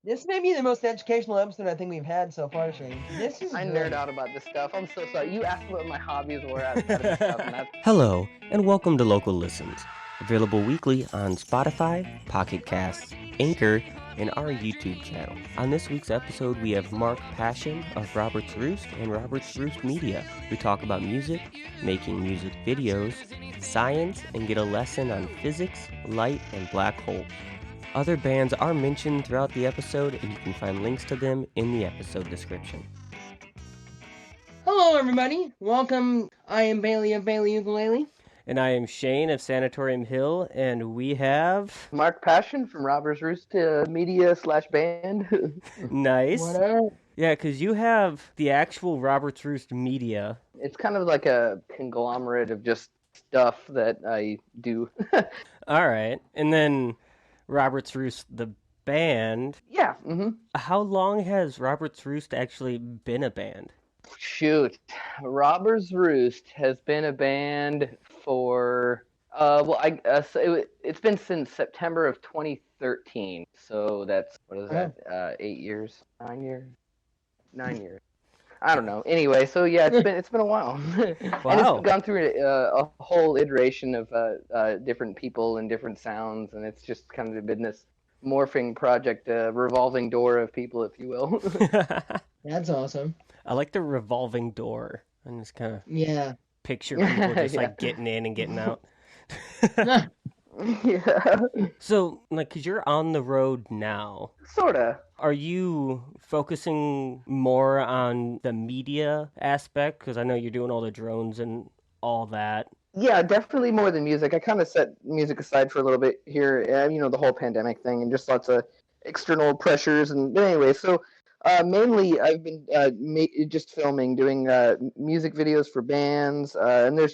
This may be the most educational episode I think we've had so far, Shane. This is I great. nerd out about this stuff. I'm so sorry. You asked what my hobbies were out of this stuff, and that's... Hello, and welcome to Local Listens, available weekly on Spotify, Pocket Casts, Anchor, and our YouTube channel. On this week's episode, we have Mark Paschen of Robert's Roost and Robert's Roost Media. We talk about music, making music videos, science, and get a lesson on physics, light, and black holes. Other bands are mentioned throughout the episode, and you can find links to them in the episode description. Hello, everybody. Welcome. I am Bailey of Bailey Ukulele. And I am Shane of Sanatorium Hill, and we have... Mark Paschen from Robert's Roost Media/band. Nice. What up? Yeah, because you have the actual Robert's Roost Media. It's kind of like a conglomerate of just stuff that I do. All right. And then Robert's Roost, the band. Yeah. How long has Robert's Roost actually been a band? Shoot. Robert's Roost has been a band for... it's been since September of 2013. So that's, what is that, 8 years? 9 years? 9 years. I don't know. Anyway, so yeah, it's been a while. Wow. And it's gone through a whole iteration of different people and different sounds, and it's just kind of been this morphing project, revolving door of people, if you will. That's awesome. I like the revolving door. And just kind of picture people just like getting in and getting out. Yeah. So, like, because you're on the road now. Sorta. Are you focusing more on the media aspect? Because I know you're doing all the drones and all that. Yeah, definitely more than music. I kind of set music aside for a little bit here, the whole pandemic thing and just lots of external pressures. But anyway, so mainly I've been just filming, doing music videos for bands, and there's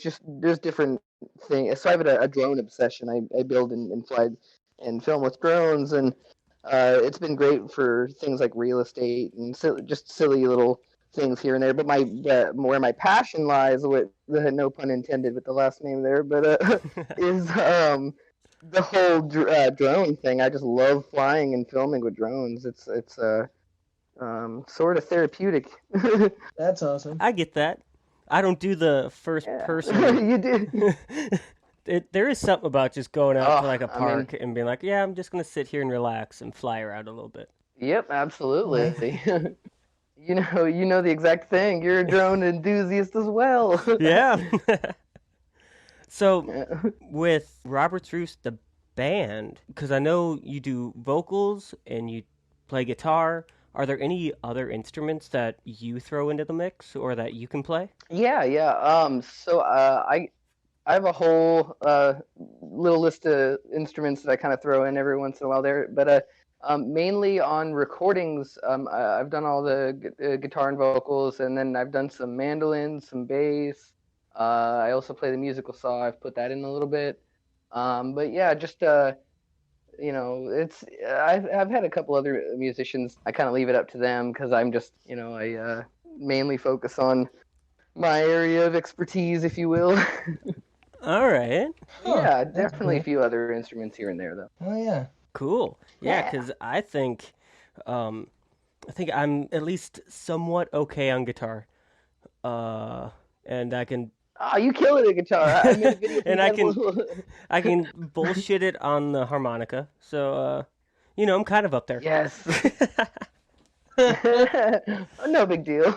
different things. So I have a drone obsession. I build and fly and film with drones, and it's been great for things like real estate and just silly little things here and there. But where my passion lies, with no pun intended with the last name there, but is the whole drone thing. I just love flying and filming with drones. It's sort of therapeutic. That's awesome. I get that. I don't do the first person. You do. There is something about just going out to like a park and being like, yeah, I'm just going to sit here and relax and fly around a little bit. Yep, absolutely. You know the exact thing. You're a drone enthusiast as well. Yeah. So with Robert's Roost, the band, because I know you do vocals and you play guitar, are there any other instruments that you throw into the mix or that you can play? Yeah. So I have a whole little list of instruments that I kind of throw in every once in a while there, but mainly on recordings, I've done all the guitar and vocals, and then I've done some mandolin, some bass. I also play the musical saw. I've put that in a little bit. But yeah, just it's I've had a couple other musicians. I kind of leave it up to them because I'm just I mainly focus on my area of expertise, if you will. All right. Yeah, definitely a few other instruments here and there, though. Oh, yeah. Cool. Yeah, because I think I'm at least somewhat okay on guitar. And I can... Oh, you kill it at guitar. I made a video and I can bullshit it on the harmonica. So, I'm kind of up there. Yes. No big deal.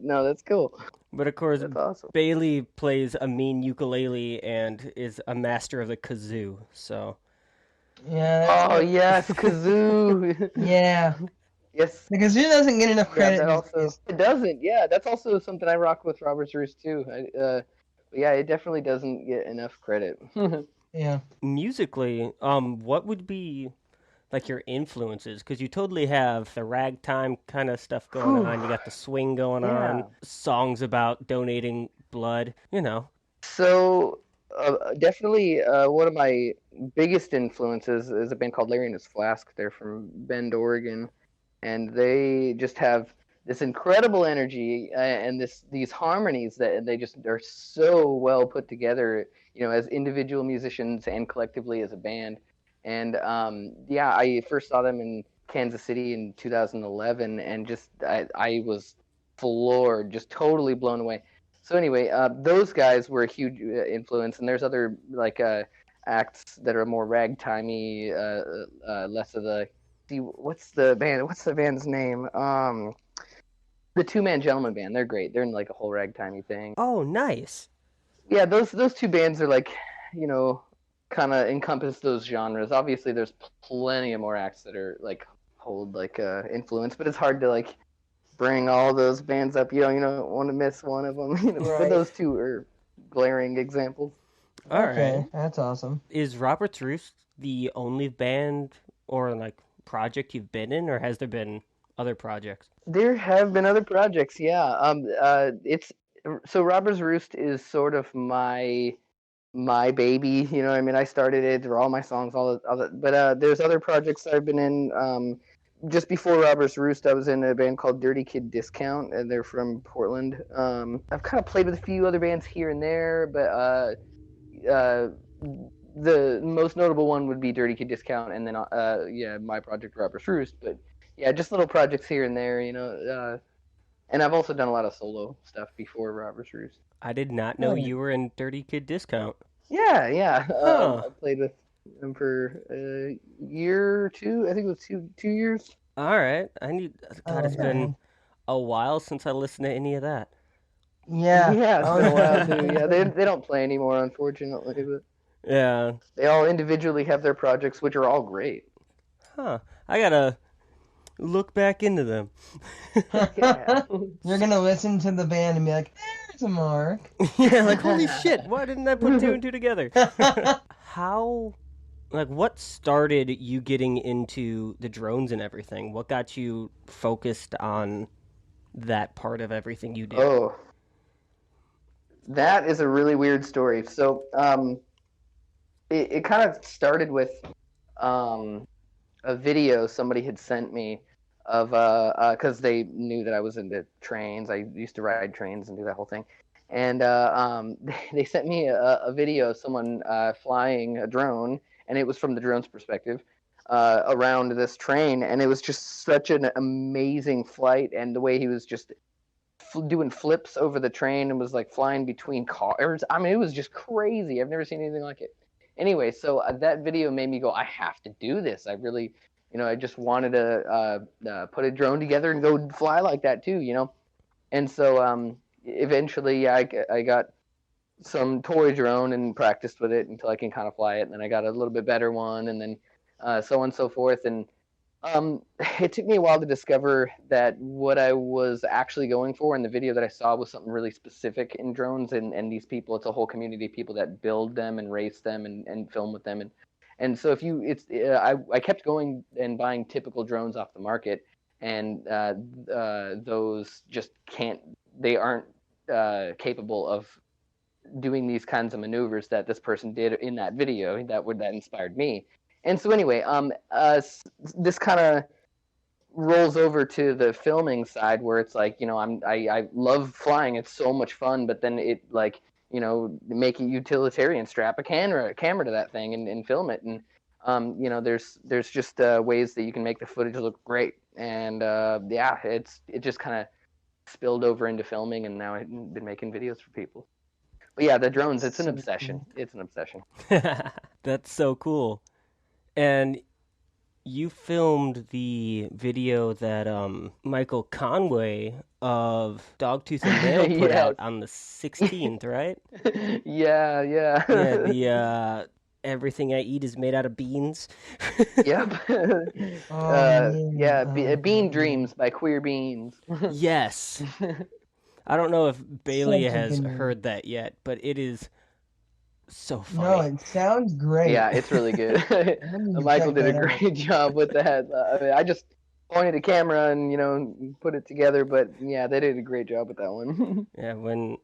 No, that's cool. But of course, that's awesome. Bailey plays a mean ukulele and is a master of the kazoo. So. Yeah. Oh yes, kazoo. Yeah. Yes. The kazoo doesn't get enough credit. It doesn't. Yeah, that's also something I rock with Robert's Roost too. Yeah, it definitely doesn't get enough credit. Yeah. Musically, what would be like your influences? Because you totally have the ragtime kind of stuff going on. You got the swing going on. Songs about donating blood. So definitely one of my biggest influences is a band called Lary and His Flask. They're from Bend, Oregon, and they just have this incredible energy and these harmonies that they just are so well put together, as individual musicians and collectively as a band. And I first saw them in Kansas City in 2011, and just I was floored, just totally blown away. So anyway, those guys were a huge influence, and there's other like acts that are more ragtimey, less of the. See, what's the band? What's the band's name? The Two Man Gentleman Band. They're great. They're in like a whole ragtimey thing. Oh, nice. Yeah, those two bands are like, you know, kind of encompass those genres. Obviously, there's plenty of more acts that are like hold like influence, but it's hard to like bring all those bands up. You don't want to miss one of them. Right. But those two are glaring examples. All Okay, right. that's awesome. Is Robert's Roost the only band or like project you've been in, or has there been other projects? There have been other projects, yeah. It's so Robert's Roost is sort of my baby. You know what I mean? I started it. They're all my songs, all the but there's other projects I've been in. Just before Robert's Roost, I was in a band called Dirty Kid Discount, and they're from Portland. I've kind of played with a few other bands here and there, but the most notable one would be Dirty Kid Discount, and then yeah, my project Robert's Roost. But yeah, just little projects here and there, and I've also done a lot of solo stuff before Robert's Roost. I did not know Oh. you were in Dirty Kid Discount. Yeah. Huh. I played with them for a year or two. I think it was two years. All right. God, it's Okay. been a while since I listened to any of that. Yeah. Yeah, it's Oh, been a while yeah. too. Yeah, they don't play anymore, unfortunately, but Yeah. they all individually have their projects, which are all great. Huh. I gotta look back into them. Yeah. You're gonna listen to the band and be like, "There's a Mark." Yeah, like holy shit, why didn't I put two and two together? What started you getting into the drones and everything? What got you focused on that part of everything you do? Oh, that is a really weird story. So, it kind of started with a video somebody had sent me of because they knew that I was into trains. I used to ride trains and do that whole thing, and they sent me a video of someone flying a drone, and it was from the drone's perspective around this train, and it was just such an amazing flight, and the way he was just doing flips over the train and was like flying between cars. I mean, it was just crazy. I've never seen anything like it. Anyway, so that video made me go, I have to do this. I really, I just wanted to put a drone together and go fly like that too. And so eventually, yeah, I got some toy drone and practiced with it until I can kind of fly it. And then I got a little bit better one, and then so on and so forth. And it took me a while to discover that what I was actually going for in the video that I saw was something really specific in drones, and these people, it's a whole community of people that build them and race them and film with them. And so I kept going and buying typical drones off the market, and those just they aren't capable of doing these kinds of maneuvers that this person did in that video that inspired me. And so anyway, this kind of rolls over to the filming side where it's like, I love flying. It's so much fun, but then it like, make a utilitarian, strap a camera to that thing and film it. And, there's just ways that you can make the footage look great. And yeah, it just kind of spilled over into filming, and now I've been making videos for people. But yeah, the drones, it's an obsession. It's an obsession. That's so cool. And you filmed the video that Michael Conway of Dogtooth and Nail put out on the 16th, right? Yeah. Yeah, the Everything I Eat is Made Out of Beans. Yep. Yeah, Bean Dreams by Queer Beans. Yes. I don't know if Bailey Such a has good heard that yet, but it is so No, funny. it sounds great. Yeah, it's really good. I need to Michael check did a that out. great job with that. I mean, I just pointed a camera and put it together, but yeah, they did a great job with that one. Yeah, when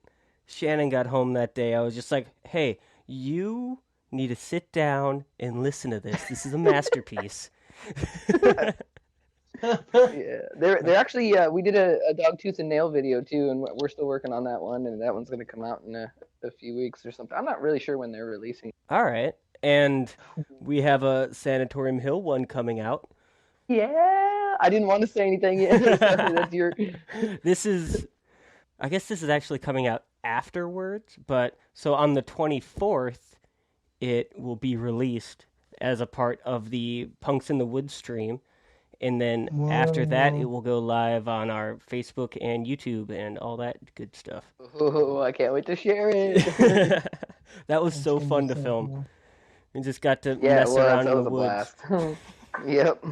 Shannon got home that day, I was just like, hey, you need to sit down and listen to this. This is a masterpiece. Yeah, they're actually we did a Dogtooth and Nail video too, and we're still working on that one, and that one's going to come out in a few weeks or something. I'm not really sure when they're releasing. All right. And we have a Sanatorium Hill one coming out. Yeah, I didn't want to say anything yet. So that's your. I guess this is actually coming out afterwards, but so on the 24th, it will be released as a part of the Punks in the Woods stream. And then after that, it Whoa. will go live on our Facebook and YouTube and all that good stuff. Oh, I can't wait to share it. That was That's so gonna be fun to so film. cool. We just got to Yeah, it mess was. around That in the was a woods. blast. Yep.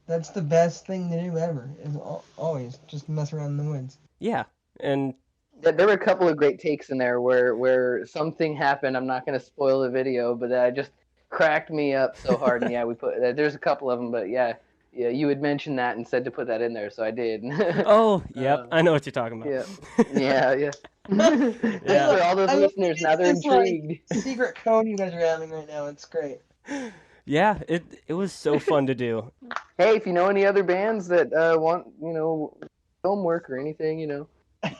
That's the best thing to do ever. Is always just mess around in the woods. Yeah, and There were a couple of great takes in there where something happened. I'm not going to spoil the video, but that just cracked me up so hard. And yeah, we put there's a couple of them, but yeah, you had mentioned that and said to put that in there, so I did. oh, yep, I know what you're talking about. Yeah. Just for all those I love listeners, now they're this, like, intrigued. secret code you guys are having right now. It's great. Yeah, it was so fun to do. Hey, if you know any other bands that want film work or anything,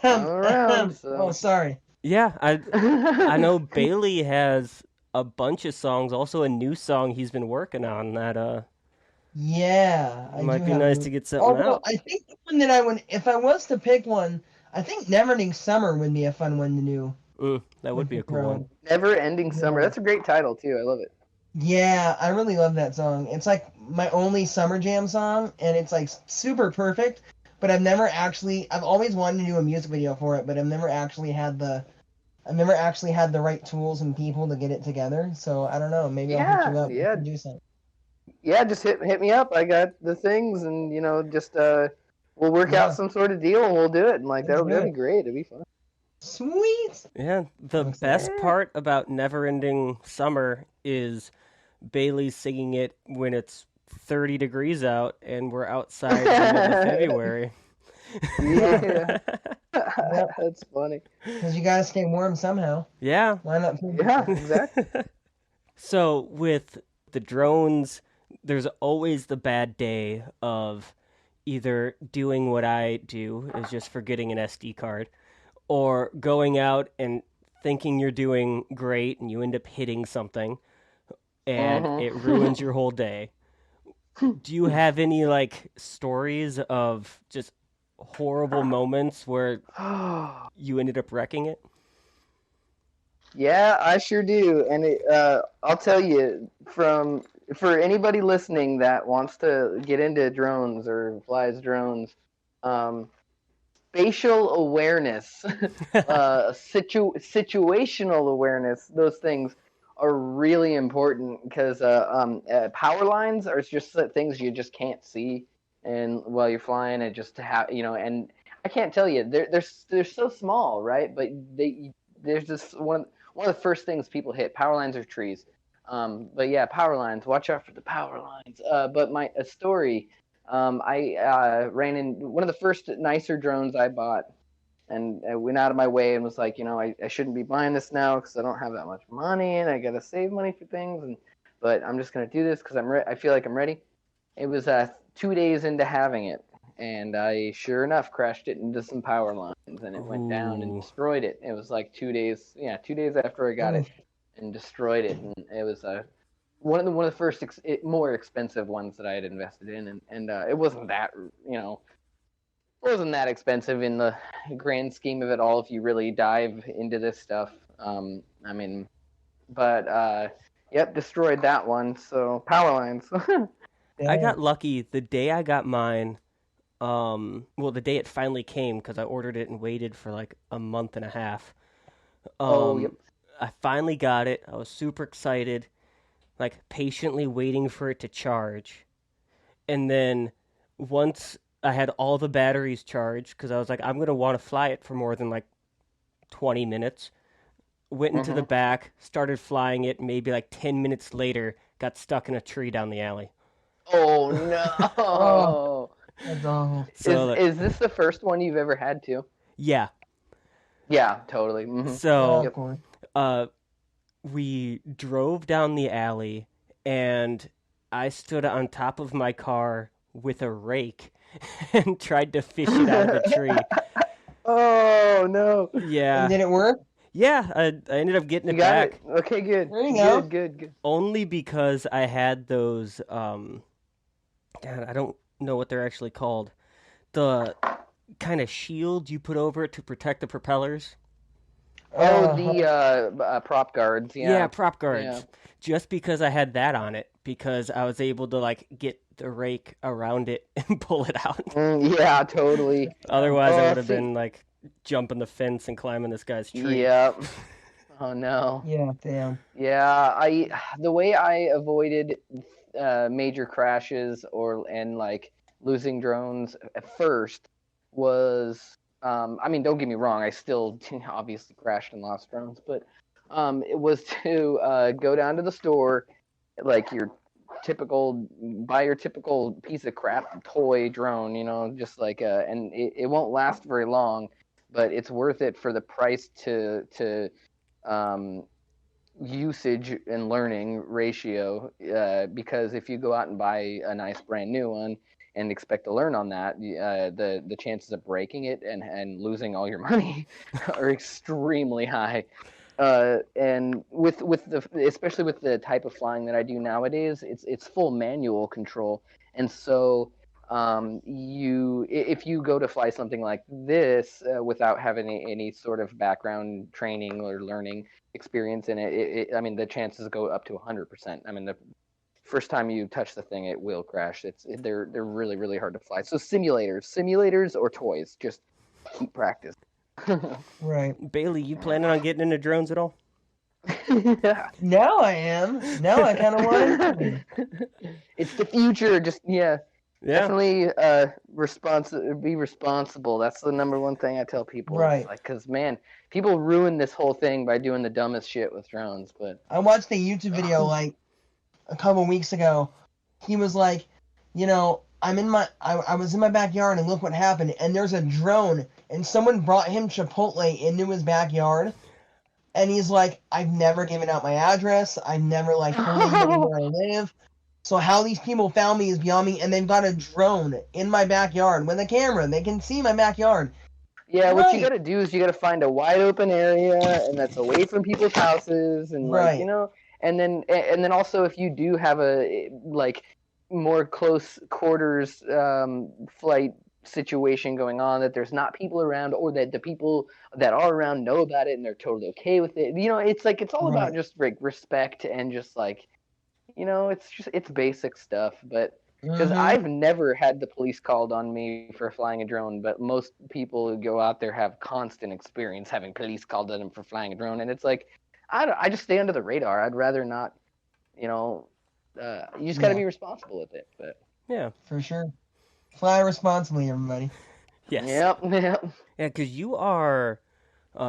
I'm around. So. Oh, sorry. Yeah, I know Bailey has a bunch of songs, also a new song he's been working on that Yeah, I might do be have nice to- to get something Although out. I think the one that I would, if I was to pick one, I think Neverending Summer would be a fun one to do. That would be a cool one. Never Ending Summer. That's a great title too. I love it. Yeah, I really love that song. It's like my only summer jam song, and it's like super perfect. But I've always wanted to do a music video for it, but I've never actually had the right tools and people to get it together. So I don't know. Maybe I'll hit you up. Yeah. And do something. Yeah, just hit me up. I got the things, and just we'll work out some sort of deal, and we'll do it. And that'll be great. It'll be fun. Sweet. Yeah, the best part about Neverending Summer is Bailey's singing it when it's 30 degrees out and we're outside in the middle of February. Yeah. That's funny. Because you gotta stay warm somehow. Yeah. Why not? Yeah, exactly. So with the drones, there's always the bad day of either doing what I do, is just forgetting an SD card, or going out and thinking you're doing great and you end up hitting something and it ruins your whole day. Do you have any stories of just horrible moments where you ended up wrecking it? Yeah, I sure do, and I'll tell you, for anybody listening that wants to get into drones or flies drones, spatial awareness, situational awareness, those things are really important because power lines are just things you just can't see, and while you're flying, it just and I can't tell you, they're so small, right? But there's just one of the first things people hit. Power lines or trees. But yeah, power lines. Watch out for the power lines. But a story. I ran in one of the first nicer drones I bought, and I went out of my way and was like, I shouldn't be buying this now because I don't have that much money and I gotta save money for things. But I'm just gonna do this because I feel like I'm ready. It was 2 days into having it, and I sure enough crashed it into some power lines, and it went down and destroyed it. It was like 2 days, 2 days after I got it, and destroyed it. And it was one of the first more expensive ones that I had invested in, and it wasn't that expensive in the grand scheme of it all if you really dive into this stuff. Yep, destroyed that one. So power lines. I got lucky the day I got mine. The day it finally came, because I ordered it and waited for a month and a half. Yep. I finally got it. I was super excited, patiently waiting for it to charge. And then once I had all the batteries charged, because I was I'm going to want to fly it for more than 20 minutes, went into the back, started flying it, maybe 10 minutes later, got stuck in a tree down the alley. Oh, no. That's awful. So, is this the first one you've ever had too? Yeah. Yeah, totally. Mm-hmm. So, Of course. we drove down the alley, and I stood on top of my car with a rake and tried to fish it out of the tree. Oh, no. Yeah. And did it work? Yeah, I ended up getting You it got back. it? Okay, good. There you go. Good. Only because I had those, know what they're actually called. The kind of shield you put over it to protect the propellers. Oh, Uh, the prop guards. Yeah, Yeah. prop Yeah. guards. Just because I had that on it, because I was able to like get the rake around it and pull it out. Yeah, totally. Otherwise, I Oh, would have see. been like jumping the fence and climbing this guy's tree. Yeah. Oh no. yeah, damn. Yeah, the way I avoided major crashes and like losing drones at first was I mean, don't get me wrong, I still obviously crashed and lost drones, but it was to go down to the store, like buy your typical piece of crap toy drone, just like and it won't last very long, but it's worth it for the price to um usage and learning ratio, because if you go out and buy a nice brand new one and expect to learn on that, the chances of breaking it and losing all your money are extremely high. And with the especially with the type of flying that I do nowadays, it's full manual control, and so if you go to fly something like this without having any sort of background training or learning experience in I mean, the chances go up to 100%. I mean, the first time you touch the thing, it will crash. They're really really hard to fly. So simulators or toys, just keep practice. Right. Bailey, you planning on getting into drones at all? Yeah. Now I am. Now I kind of want to. It's the future. Just Yeah. definitely be responsible. That's the number one thing I tell people. Right. It's like, because man, people ruin this whole thing by doing the dumbest shit with drones. But I watched a YouTube video like a couple weeks ago. He was like, I was in my backyard and look what happened. And there's a drone and someone brought him Chipotle into his backyard. And he's like, I've never given out my address. I've never like fully admitted where I live. So how these people found me is beyond me. And they've got a drone in my backyard with a camera. They can see my backyard. yeah, what you Right. got to do is you got to find a wide open area and that's away from people's houses and Right. and then also if you do have a like more close quarters flight situation going on, that there's not people around, or that the people that are around know about it and they're totally okay with it. It's like it's all about Right. just like respect and just like it's basic stuff. But because Mhm. I've never had the police called on me for flying a drone, but most people who go out there have constant experience having police called on them for flying a drone, and it's like I just stay under the radar. I'd rather not, you just got to Yeah. be responsible with it. But Yeah. For sure. Fly responsibly, everybody. Yes. yep. Yeah, because you are,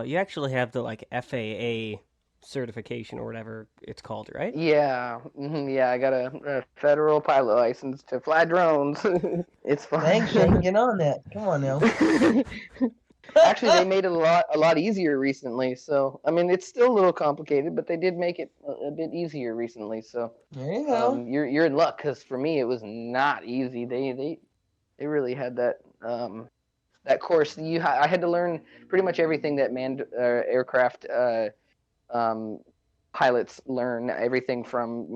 you actually have the like FAA certification or whatever it's called, right? Yeah, yeah, I got a federal pilot license to fly drones. It's fun. Thanks, Shane. Get on that. Come on now. Actually, they made it a lot easier recently. So, I mean, it's still a little complicated, but they did make it a bit easier recently. So, There you go. you're in luck, because for me it was not easy. They really had that course. I had to learn pretty much everything that manned aircraft pilots learn, everything from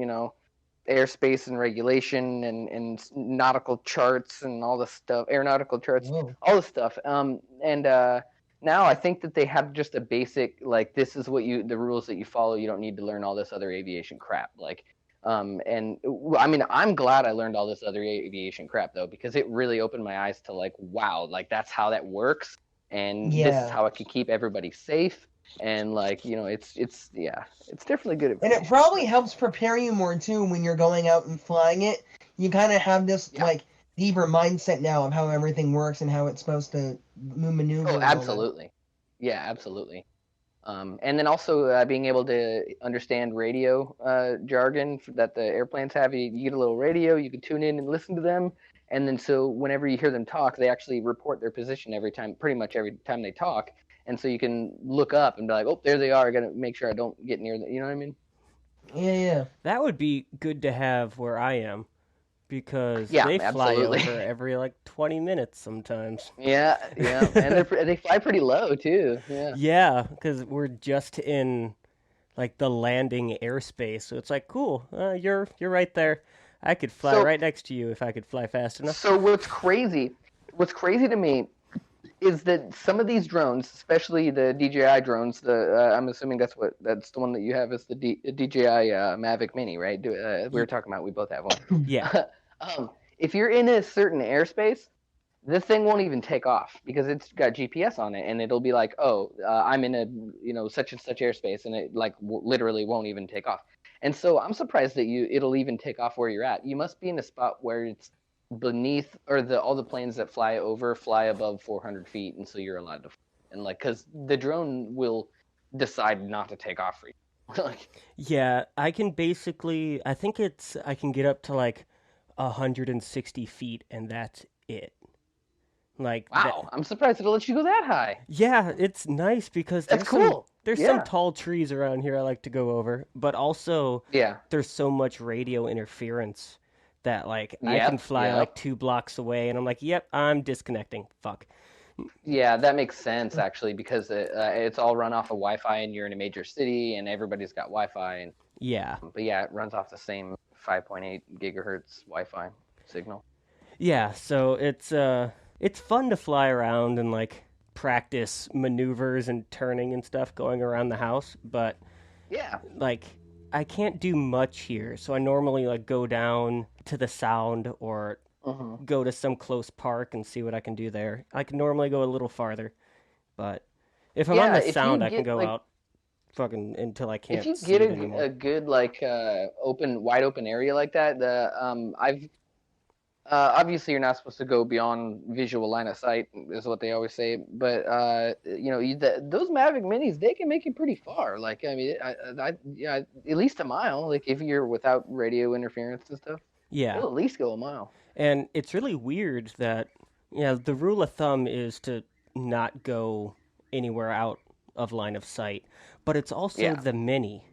airspace and regulation and nautical charts and all this stuff, aeronautical charts, Whoa. all this stuff. And now I think that they have just a basic, like, this is the rules that you follow. You don't need to learn all this other aviation crap. Like, and I mean, I'm glad I learned all this other aviation crap though, because it really opened my eyes to like, wow, like that's how that works, and this is how I can keep everybody safe. And like, it's definitely good. And it probably helps prepare you more too when you're going out and flying it. You kind of have this like deeper mindset now of how everything works and how it's supposed to maneuver. Oh, absolutely. Yeah, absolutely. And then also being able to understand radio jargon that the airplanes have. You get a little radio, you can tune in and listen to them. And then so whenever you hear them talk, they actually report their position pretty much every time they talk. And so you can look up and be like, oh, there they are. I got to make sure I don't get near them. You know what I mean? Yeah. That would be good to have where I am, because Yeah, they fly absolutely. over every like 20 minutes sometimes. Yeah. And they fly pretty low too. Yeah. Yeah, because we're just in like the landing airspace, so it's like, cool, you're right there. I could fly So right next to you if I could fly fast enough. so what's crazy to me is that some of these drones, especially the DJI drones, I'm assuming that's the one that you have is the DJI Mavic Mini, right? We were talking about we both have one. Yeah. If you're in a certain airspace, this thing won't even take off because it's got GPS on it, and it'll be like, oh, I'm in a such and such airspace, and it like literally won't even take off. And so I'm surprised that it'll even take off where you're at. You must be in a spot where it's beneath, or all the planes that fly above 400 feet, and so you're allowed to, and like, because the drone will decide not to take off for you. Like, Yeah, I can basically, I think I can get up to like 160 feet and that's it. Like, wow, I'm surprised it'll let you go that high. yeah, it's nice because That's cool. There's some tall trees around here I like to go over, but also there's so much radio interference that like I can fly like 2 blocks away and I'm like, yep, I'm disconnecting. Fuck. Yeah, that makes sense actually because it's all run off of Wi-Fi, and you're in a major city and everybody's got Wi-Fi, and but yeah, it runs off the same 5.8 gigahertz Wi-Fi signal. Yeah, so it's fun to fly around and like practice maneuvers and turning and stuff going around the house, but like I can't do much here, so I normally like go down to the Sound or go to some close park and see what I can do there. I can normally go a little farther, but if I'm on the Sound, I can go out fucking until I can't. If you see get it anymore. a good like wide open area like that, I've obviously you're not supposed to go beyond visual line of sight, is what they always say. But those Mavic Minis, they can make it pretty far. Like I mean, at least a mile. Like if you're without radio interference and stuff, you'll at least go a mile. And it's really weird that the rule of thumb is to not go anywhere out of line of sight, but it's also the Mini,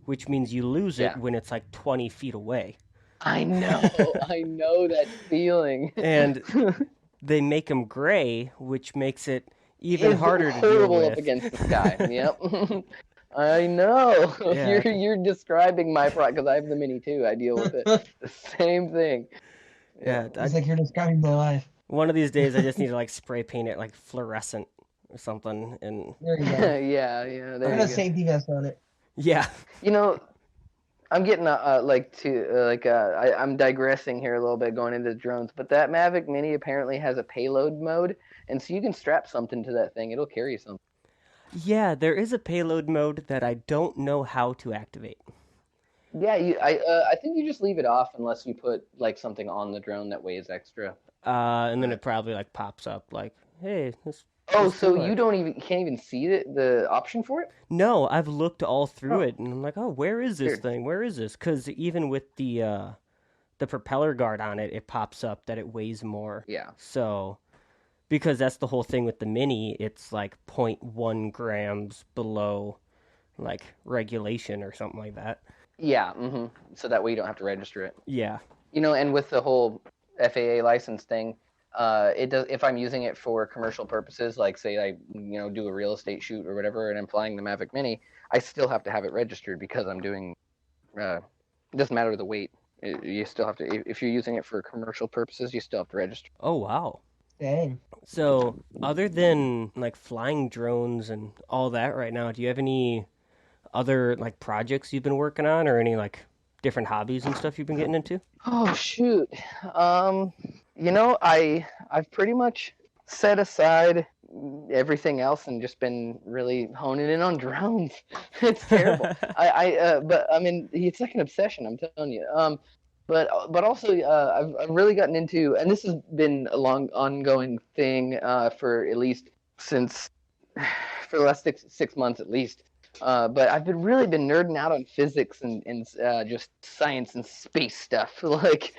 which means you lose it when it's like 20 feet away. I know that feeling. And they make them gray, which makes it even harder to deal horrible with. Up against the sky. Yep. I know. Yeah. You're describing my product because I have the Mini too. I deal with it. The same thing. Yeah, it's like you're describing my life. One of these days, I just need to like spray paint it like fluorescent or something, and there you go. yeah. There put a safety vest on it. Yeah. I'm getting I'm digressing here a little bit going into the drones, but that Mavic Mini apparently has a payload mode, and so you can strap something to that thing. It'll carry something. Yeah, there is a payload mode that I don't know how to activate. Yeah, I think you just leave it off unless you put like something on the drone that weighs extra. And then it probably like pops up like, hey, this. Oh, so you can't even see the option for it? No, I've looked all through it, and I'm like, oh, where is this thing? Where is this? Because even with the propeller guard on it, it pops up that it weighs more. Yeah. So, because that's the whole thing with the Mini, it's like 0.1 grams below, like regulation or something like that. Yeah. So that way you don't have to register it. Yeah. And with the whole FAA license thing. It does if I'm using it for commercial purposes, like say I do a real estate shoot or whatever, and I'm flying the Mavic Mini, I still have to have it registered because I'm doing. It doesn't matter the weight. You still have to. If you're using it for commercial purposes, you still have to register. Oh wow. Dang. So other than like flying drones and all that right now, do you have any other like projects you've been working on, or any like different hobbies and stuff you've been getting into? Oh shoot. I've pretty much set aside everything else and just been really honing in on drones. It's terrible. But I mean, it's like an obsession. I'm telling you. But also I've really gotten into, and this has been a long ongoing thing for at least since for the last six months at least. But I've really been nerding out on physics and just science and space stuff. Like,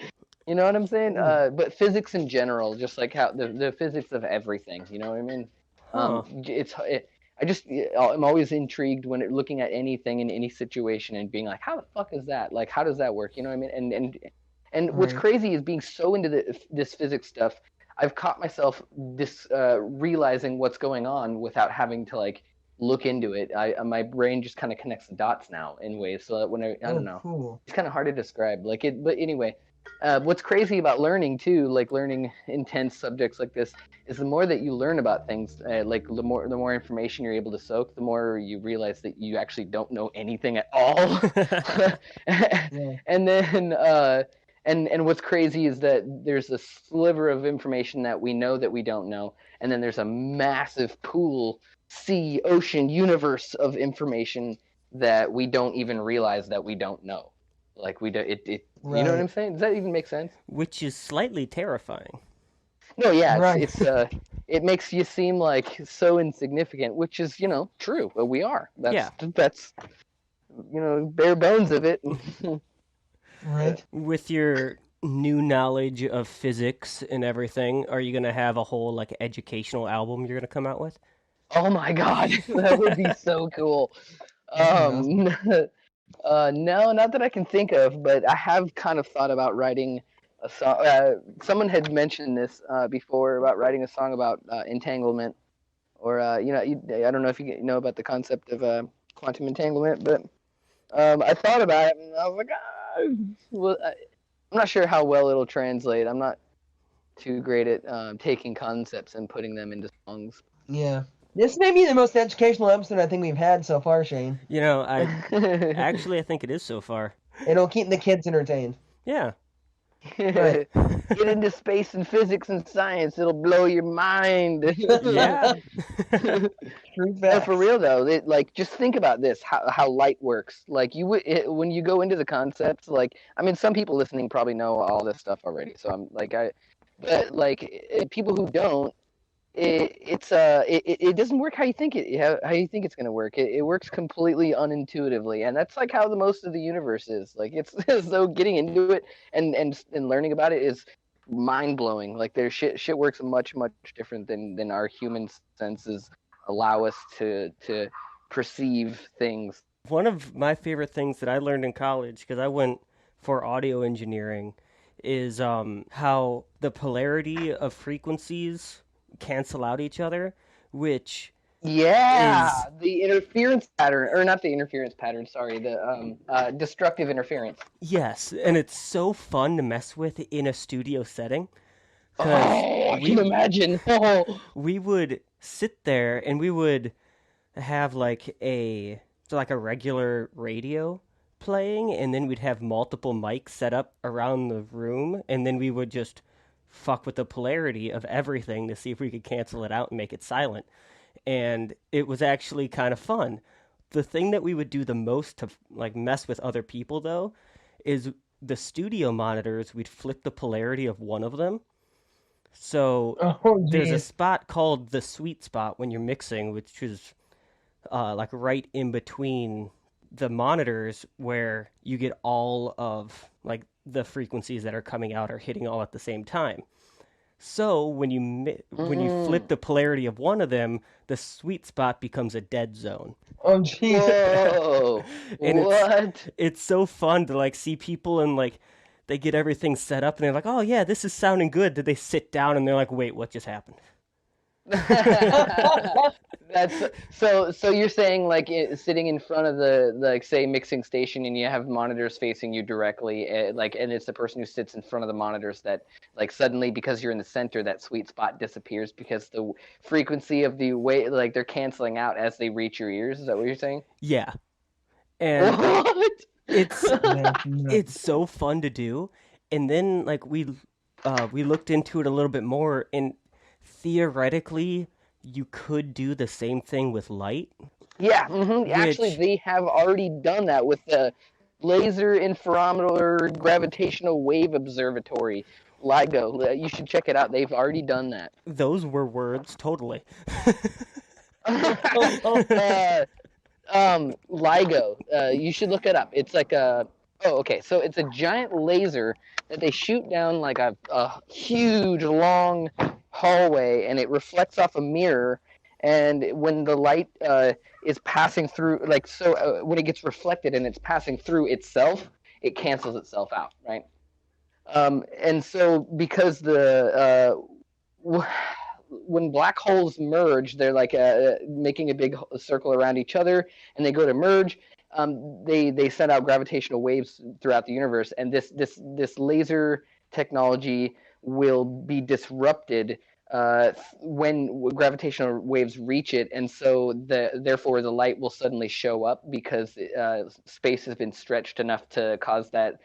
you know what I'm saying? But physics in general, just like how the physics of everything. You know what I mean? I'm always intrigued when looking at anything in any situation and being like, how the fuck is that? Like, how does that work? You know what I mean? And what's crazy is being so into this physics stuff, I've caught myself realizing what's going on without having to like look into it. My brain just kind of connects the dots now in ways so that when I don't know, cool. It's kind of hard to describe. Like it, but anyway, What's crazy about learning too, like learning intense subjects like this, is the more that you learn about things, like the more information you're able to soak, the more you realize that you actually don't know anything at all. Yeah. And then and what's crazy is that there's a sliver of information that we know that we don't know, and then there's a massive pool, sea, ocean, universe of information that we don't even realize that we don't know. Like we do it you know what Right. I'm saying? Does that even make sense? Which is slightly terrifying. No, yeah, Right. it makes you seem like so insignificant, which is, true. But we are. That's bare bones of it. Right. With your new knowledge of physics and everything, are you gonna have a whole like educational album you're gonna come out with? Oh my god, that would be so cool. That'd No, not that I can think of, but I have kind of thought about writing a song. Someone had mentioned this before about writing a song about entanglement, or I don't know if you know about the concept of quantum entanglement, but I thought about it and I was like, well, I'm not sure how well it'll translate. I'm not too great at taking concepts and putting them into songs. Yeah. This may be the most educational episode I think we've had so far, Shane. I think it is so far. It'll keep the kids entertained. Yeah. Right. Get into space and physics and science. It'll blow your mind. Yeah. True No, facts. for real though, just think about this: how light works. Like when you go into the concepts, like some people listening probably know all this stuff already. So but people who don't, it doesn't work how you think how you think it's gonna work. It works completely unintuitively, and that's like how the most of the universe is. Like it's so getting into it and learning about it is mind blowing. Like their shit works much different than our human senses allow us to perceive things. One of my favorite things that I learned in college, because I went for audio engineering, is how the polarity of frequencies cancel out each other, which the interference pattern, or not the interference pattern, sorry, the destructive interference. yes, and it's so fun to mess with in a studio setting. I can imagine. We would sit there and we would have like a regular radio playing, and then we'd have multiple mics set up around the room, and then we would just fuck with the polarity of everything to see if we could cancel it out and make it silent. And it was actually kind of fun. The thing that we would do the most to like mess with other people though is the studio monitors, we'd flip the polarity of one of them. So there's a spot called the sweet spot when you're mixing, which is like right in between the monitors where you get all of like the frequencies that are coming out are hitting all at the same time. So when you flip the polarity of one of them, the sweet spot becomes a dead zone. Oh jeez. Whoa. And What? It's so fun to like see people and like they get everything set up and they're like, "Oh yeah, this is sounding good." Did they sit down and they're like, "Wait, what just happened?" That's so you're saying like sitting in front of the like say mixing station and you have monitors facing you directly, and it's the person who sits in front of the monitors that like suddenly, because you're in the center, that sweet spot disappears because the frequency of the way like they're canceling out as they reach your ears. Is that what you're saying? Yeah. And What? it's so fun to do. And then like we looked into it a little bit more, and theoretically you could do the same thing with light. Yeah, actually, they have already done that with the Laser Interferometer Gravitational Wave Observatory, LIGO. You should check it out. They've already done that. Those were words, totally. LIGO. You should look it up. It's like so it's a giant laser that they shoot down like a huge long hallway, and it reflects off a mirror, and when the light is passing through, when it gets reflected and it's passing through itself, it cancels itself out, right? And so because when black holes merge, they're like making a big circle around each other, and they go to merge. They send out gravitational waves throughout the universe, and this laser technology will be disrupted when gravitational waves reach it, and so therefore the light will suddenly show up because space has been stretched enough to cause that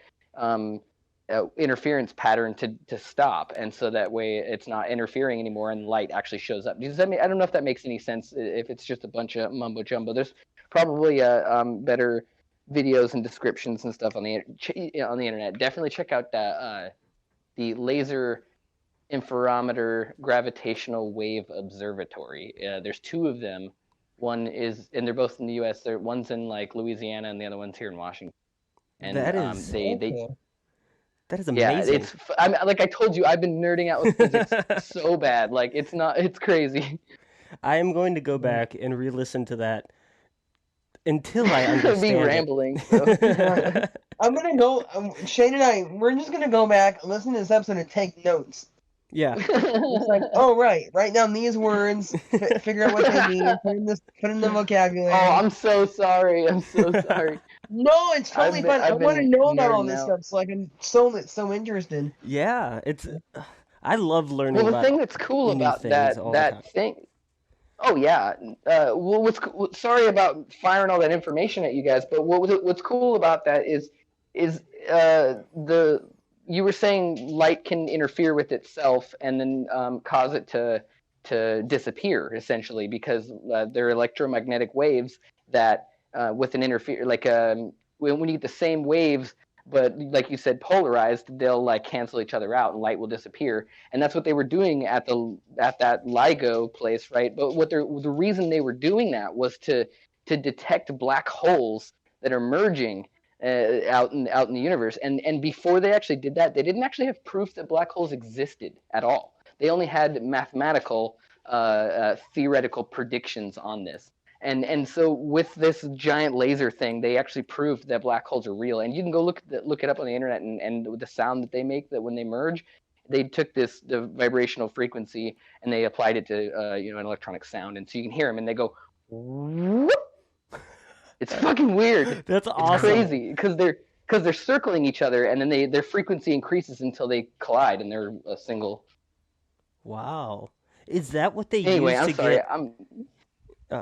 interference pattern to stop, and so that way it's not interfering anymore and light actually shows up. Does that mean, I don't know if that makes any sense, if it's just a bunch of mumbo jumbo. There's probably better videos and descriptions and stuff on the internet. Definitely check out the Laser Interferometer Gravitational Wave Observatory. There's two of them. One is, and they're both in the U.S. One's in like Louisiana, and the other one's here in Washington. And that is that is amazing. Yeah, like I told you, I've been nerding out with physics so bad. Like it's crazy. I am going to go back and re-listen to that until I understand. Be rambling. So. I'm gonna go. Shane and we're just gonna go back, listen to this episode, and take notes. Yeah. It's like, oh right, write down these words, figure out what they mean, put in the vocabulary. Oh, I'm so sorry. I'm so sorry. No, it's totally fun. I want to know about all this stuff, so I'm so interested. Yeah, I love learning. Well, the thing that's cool about that thing. Oh yeah. Well, sorry about firing all that information at you guys, but what's cool about that is you were saying light can interfere with itself and then cause it to disappear, essentially, because they're electromagnetic waves that with an interfere, like when you get the same waves, but like you said, polarized, they'll like cancel each other out and light will disappear. And that's what they were doing at that LIGO place, right? But the reason they were doing that was to detect black holes that are merging out in the universe. And before they actually did that, they didn't actually have proof that black holes existed at all. They only had mathematical theoretical predictions on this. And so with this giant laser thing, they actually proved that black holes are real. And you can go look it up on the internet, and the sound that they make, that when they merge, they took the vibrational frequency and they applied it to an electronic sound, and so you can hear them, and they go whoop. It's fucking weird. That's awesome. It's crazy because they're circling each other, and then their frequency increases until they collide, and they're a single. Wow, is that what they use to get?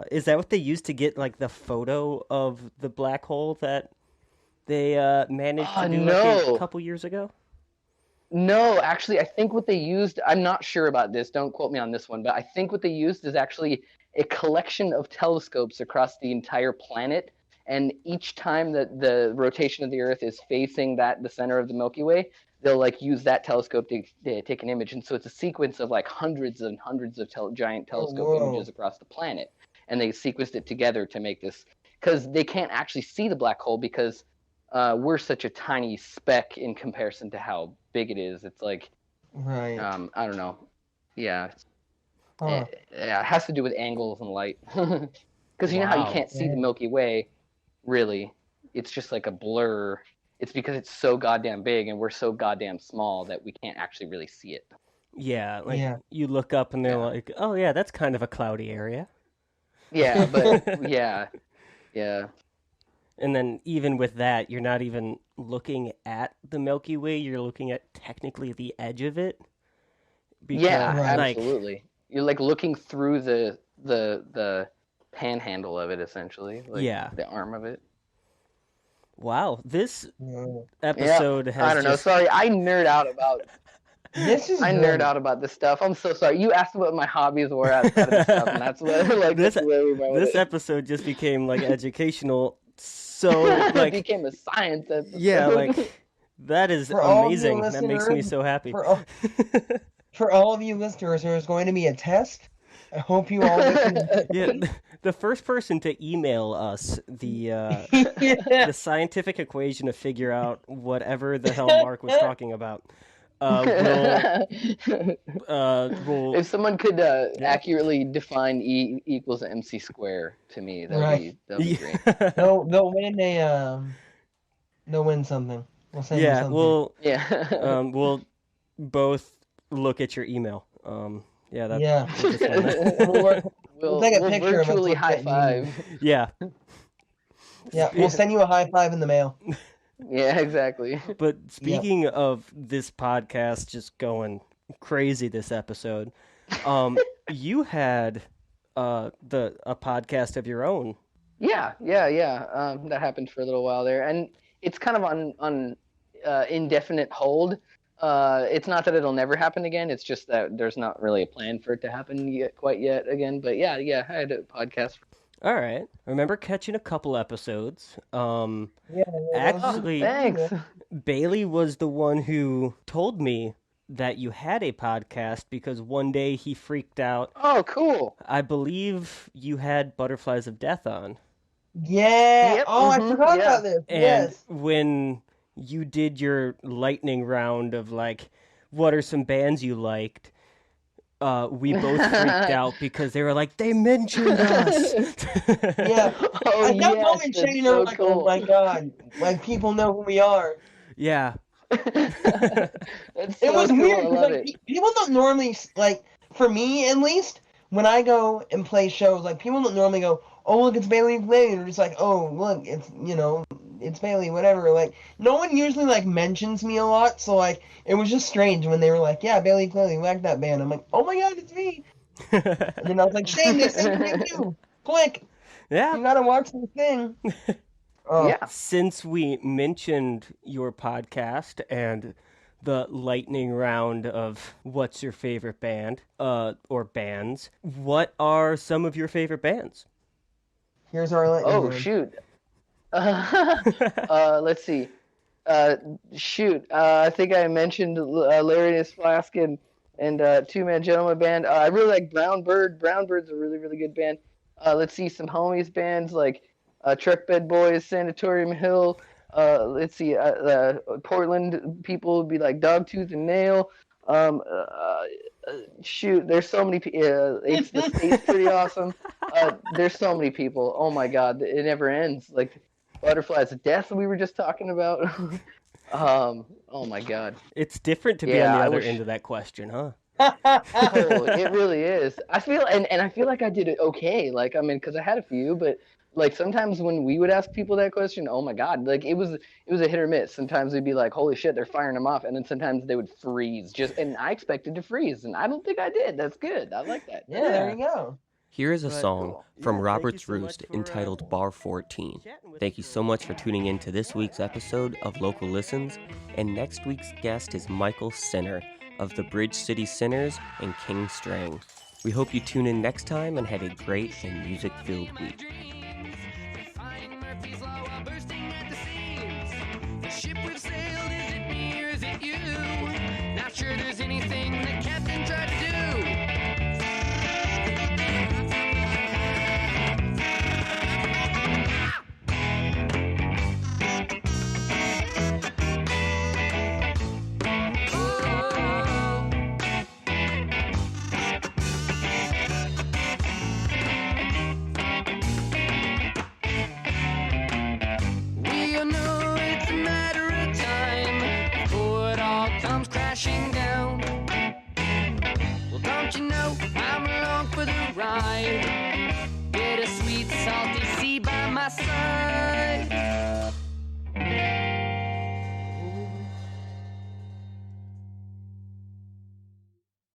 Is that what they used to get, like, the photo of the black hole that they managed to do a couple years ago? No, actually, I think what they used, I'm not sure about this, don't quote me on this one, but I think what they used is actually a collection of telescopes across the entire planet, and each time that the rotation of the Earth is facing the center of the Milky Way, they'll like use that telescope to take an image. And so it's a sequence of like hundreds and hundreds of giant telescope images across the planet. And they sequenced it together to make this, because they can't actually see the black hole because we're such a tiny speck in comparison to how big it is. It's like, right. I don't know. Yeah. It has to do with angles and light. Because you know how you can't see the Milky Way, really. It's just like a blur. It's because it's so goddamn big and we're so goddamn small that we can't actually really see it. Yeah, you look up and they're like, oh yeah, that's kind of a cloudy area. Yeah, but yeah. And then even with that, you're not even looking at the Milky Way, you're looking at technically the edge of it. Because, absolutely. You're like looking through the panhandle of it, essentially. Like the arm of it. Wow, this episode has I don't know, sorry, I nerd out about nerd out about this stuff. I'm so sorry. You asked what my hobbies were outside of this stuff, and that's what like this episode just became like educational. So like it became a science episode. Yeah, like that is amazing. That makes me so happy. For all of you listeners, there's going to be a test. I hope you all listen. The first person to email us the scientific equation to figure out whatever the hell Mark was talking about. If someone could accurately define E equals MC square to me, that'd be great. They'll win something. We'll send you something. We'll both look at your email. Yeah, that, Yeah. we'll just run that. We'll take a picture of us virtually with high that five. Yeah. Yeah, we'll send you a high five in the mail. Yeah, exactly. But speaking of this podcast just going crazy this episode, you had a podcast of your own. Yeah. That happened for a little while there, and it's kind of on indefinite hold. It's not that it'll never happen again. It's just that there's not really a plan for it to happen quite yet again. But yeah, I had a podcast. All right. I remember catching a couple episodes. Yeah, Actually, Thanks. Bailey was the one who told me that you had a podcast because one day he freaked out. Oh, cool. I believe you had Butterflies of Death on. Yeah. Yep, I forgot about this. And Yes. when you did your lightning round of like, what are some bands you liked? We both freaked out because they were like, they mentioned us. Yeah. Oh, At that yes, moment, that's Shane and I so were like, oh cool. my god, like people know who we are. Yeah. That's so It was cool. weird I because love like it. people don't normally like, for me at least, when I go and play shows, like people don't normally go, oh look, it's Bailey and Bailey. They're just like, oh look, it's Bailey, whatever. Like no one usually like mentions me a lot, so like it was just strange when they were like, yeah, Bailey and Bailey, we like that band. I'm like, oh my god, it's me. And then I was like, Shane, they sing for you too. Quick, Yeah. you gotta watch the thing. Oh. Yeah. Since we mentioned your podcast and the lightning round of what's your favorite band, or bands, what are some of your favorite bands? Here's our lightning Oh, round. shoot. Let's see. I think I mentioned Lary and His Flask and Two Man Gentleman Band. I really like Brown Bird. Brown Bird's a really, really good band. Let's see some homies bands like Truck Bed Boys, Sanatorium Hill. Let's see, Portland people would be like Dogtooth and Nail. There's so many people. Apes of The State's pretty awesome. There's so many people. Oh my God, it never ends. Like Butterflies of Death we were just talking about. Oh my God. It's different to be Yeah, on the I other wish- end of that question, huh? Oh, it really is. I feel and I feel like I did it okay. Like I mean, because I had a few, but like sometimes when we would ask people that question, oh my God, like it was a hit or miss. Sometimes they'd be like, holy shit, they're firing them off, and then sometimes they would freeze. And I expected to freeze, and I don't think I did. That's good. I like that. Yeah, there you go. Here is a But- song from Yeah, thank Robert's you so much Roost for, entitled Bar 14. Thank you so much for tuning in to this week's episode of Local Listens, and next week's guest is Michael Sinner of the Bridge City Sinners and King Strang. We hope you tune in next time and have a great and music-filled week.